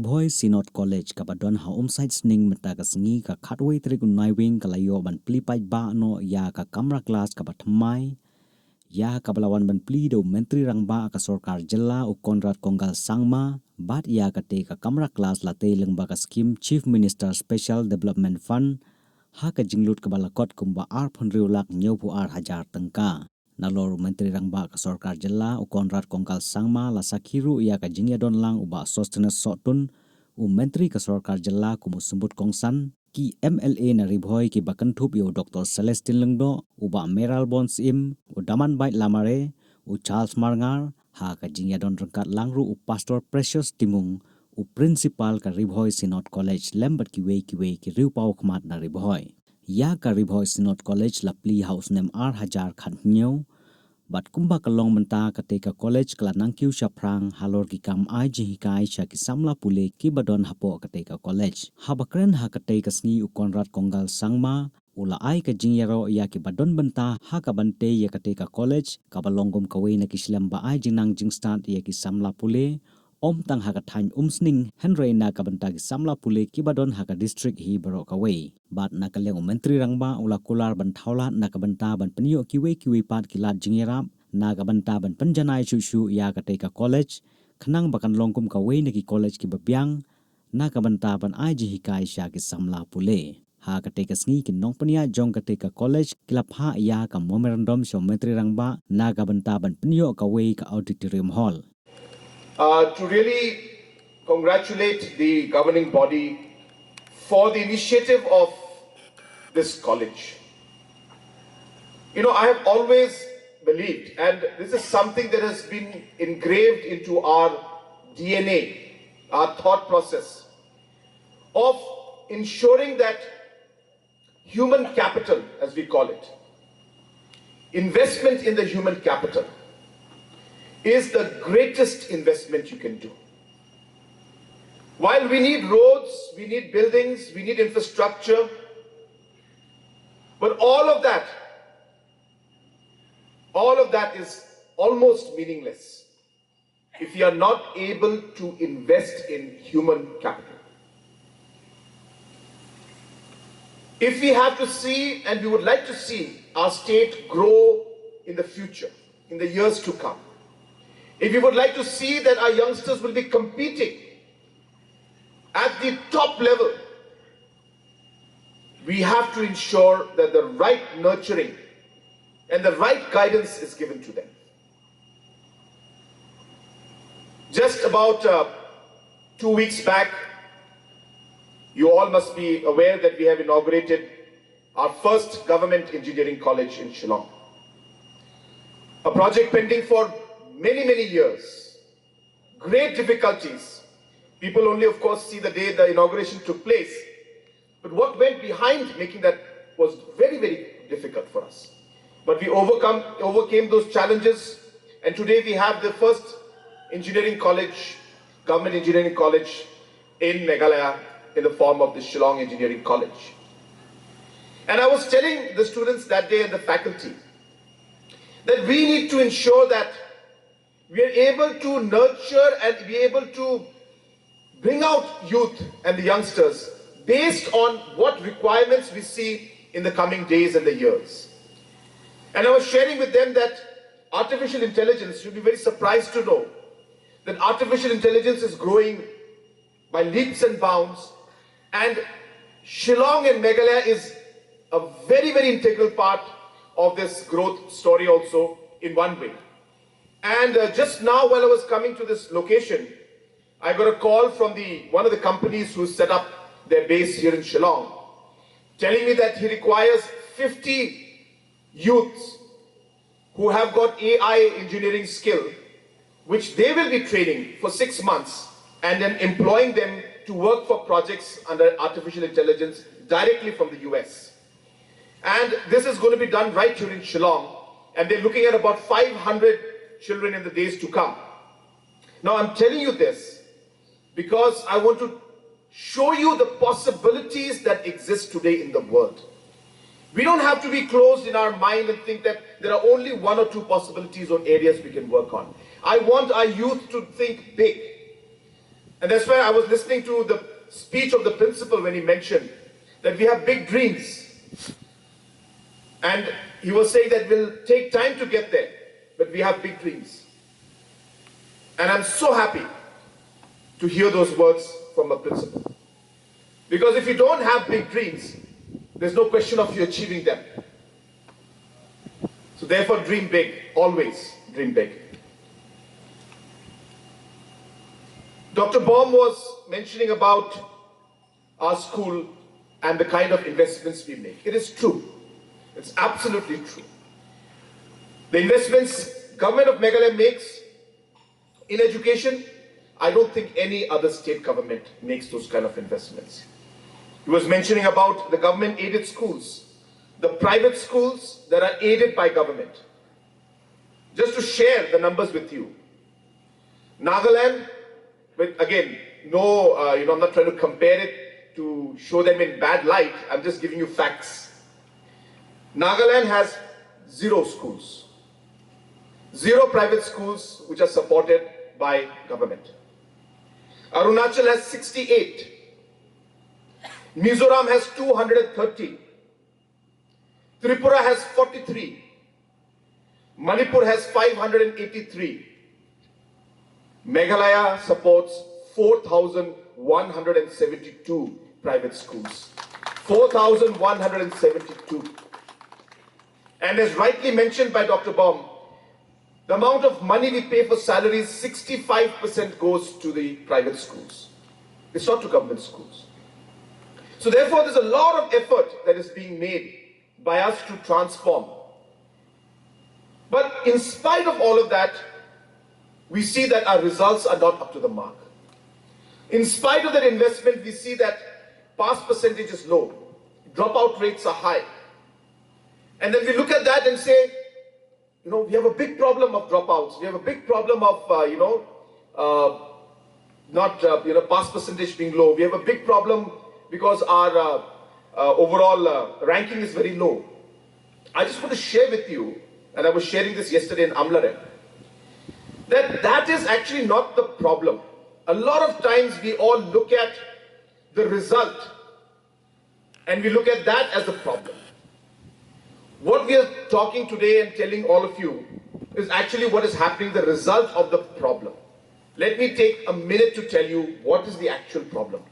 Bhoi Synod College kabadon ha site sning matagasngi ka khatway trigun naiwing kalayo ban plipai ba no ya ka kamera class kabatmai ya kabalawan ban pli do menteri rangba ka sorkar jilla u konrad konggal sangma bat ya ka te ka kamera class late lyngba ka skim chief minister special development fund ha ka jinglut kabalakot kumba ar phonriu lak nyopu ar hajar tengka nalor menteri rangba ka sorkar jilla u konrad konggal sangma la sakhiru ya ka jingya don lang uba sustenance sotun u menteri ka sorkar jilla kumu sembut kongsan ki MLA na Bhoi ki bakan thup yo Dr. Celestine Lengdo uba Meral Bons im u daman bait lamare u Charles Marngar ha ka jingya don rangkat langru u Pastor Precious Timung u principal ka Bhoi Synod College lembat ki riu pau khmat na Bhoi ya ka Bhoi Synod College lapli house name ar hajar khat nyau bat kumba kalong menta ketika college kelanang kiu shaprang halor ki kam ai jihikai sha ki samla pule ki badon hapo ketika college habakren ha ketika sngi u konrad konggal sangma ula ai ka jingyaro ya ki badon benta ha ka bante ya ketika college ka balongom kawei na ki slam ba ai jinang jingstart ya ki samla pule om tang ha ka thain sning henrei na ka banta ki samla pule ki badon ha ka district hi baro kawei bat na ka leng menteri rangba ula kular ban thawla na ka banta ban penio kiwi pat ki lat jingerap na ka banta ban panjanai shu ya ka te ka college khnang bakan longkum kawei na ki college ki babyang na ka banta ban ai ji hikai sha ki samla pule ha ka te ka sngi ki nongpania jong ka te ka college kilap ha ya ka memorandum so menteri rangba na ka banta ban penio kawei ka auditorium hall. To really congratulate the governing body for the initiative of this college. You know, I have always believed, and this is something that has been engraved into our DNA, our thought process, of ensuring that human capital, as we call it, investment in the human capital, is the greatest investment you can do. While we need roads, we need buildings, we need infrastructure, but all of that is almost meaningless if you are not able to invest in human capital. If we have to see, and we would like to see our state grow in the future, in the years to come, if we would like to see that our youngsters will be competing at the top level, we have to ensure that the right nurturing and the right guidance is given to them. Just about 2 weeks back, you all must be aware that we have inaugurated our first government engineering college in Shillong. A project pending for many years, great difficulties. People only, of course, see the day the inauguration took place. But what went behind making that was very difficult for us. But we overcame those challenges, and today we have the first engineering college, government engineering college in Meghalaya in the form of the Shillong Engineering College. And I was telling the students that day and the faculty that we need to ensure that we are able to nurture and be able to bring out youth and the youngsters based on what requirements we see in the coming days and the years. And I was sharing with them that artificial intelligence, you'll be very surprised to know that artificial intelligence is growing by leaps and bounds, and Shillong and Meghalaya is a very integral part of this growth story also in one way. And just now while I was coming to this location, I got a call from one of the companies who set up their base here in Shillong, telling me that he requires 50 youths who have got AI engineering skill, which they will be training for 6 months and then employing them to work for projects under artificial intelligence directly from the US. And this is going to be done right here in Shillong, and they're looking at about 500 children in the days to come. Now I'm telling you this because I want to show you the possibilities that exist today in the world. We don't have to be closed in our mind and think that there are only 1 or 2 possibilities or areas we can work on. I want our youth to think big. And that's why I was listening to the speech of the principal when he mentioned that we have big dreams. And he was saying that we'll take time to get there, but we have big dreams. And I'm so happy to hear those words from a principal. Because if you don't have big dreams, there's no question of you achieving them. So therefore, dream big. Always dream big. Dr. Baum was mentioning about our school and the kind of investments we make. It is true. It's absolutely true. The investments government of Meghalaya makes in education, I don't think any other state government makes those kind of investments. He was mentioning about the government-aided schools, the private schools that are aided by government. Just to share the numbers with you, Nagaland, with again, no, I'm not trying to compare it to show them in bad light. I'm just giving you facts. Nagaland has 0 schools, 0 private schools which are supported by government. Arunachal has 68. Mizoram has 230. Tripura has 43. Manipur has 583. Meghalaya supports 4,172 private schools. 4,172. And as rightly mentioned by Dr. Baum, the amount of money we pay for salaries, 65% goes to the private schools. It's not to government schools. So therefore, there's a lot of effort that is being made by us to transform. But in spite of all of that, we see that our results are not up to the mark. In spite of that investment, we see that pass percentage is low, dropout rates are high. And then we look at that and say, we have a big problem of dropouts. We have a big problem of, pass percentage being low. We have a big problem because our overall ranking is very low. I just want to share with you, and I was sharing this yesterday in Amlare, that is actually not the problem. A lot of times we all look at the result and we look at that as the problem. What we are talking today and telling all of you is actually what is happening, the result of the problem. Let me take a minute to tell you what is the actual problem.